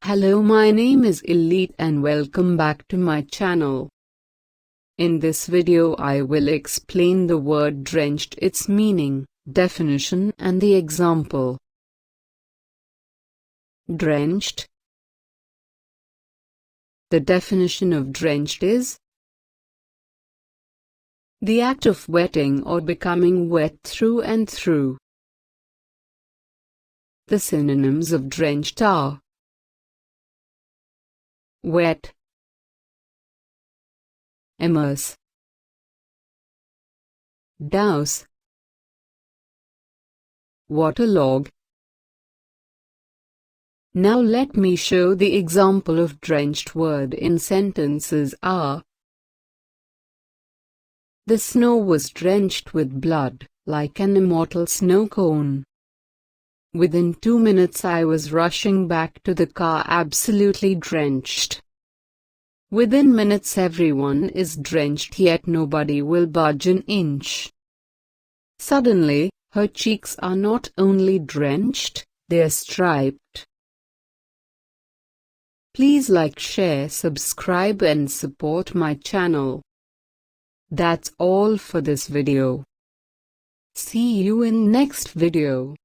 Hello, my name is Elite and welcome back to my channel. In this video I will explain the word drenched, its meaning, definition and the example. Drenched. The definition of drenched is the act of wetting or becoming wet through and through. The synonyms of drenched are wet, immerse, douse, waterlog. Now let me show the example of drenched word in sentences are: the snow was drenched with blood, like an immortal snow cone. Within 2 minutes I was rushing back to the car absolutely drenched. Within minutes everyone is drenched, yet nobody will budge an inch. Suddenly, her cheeks are not only drenched, they're striped. Please like, share, subscribe and support my channel. That's all for this video. See you in next video.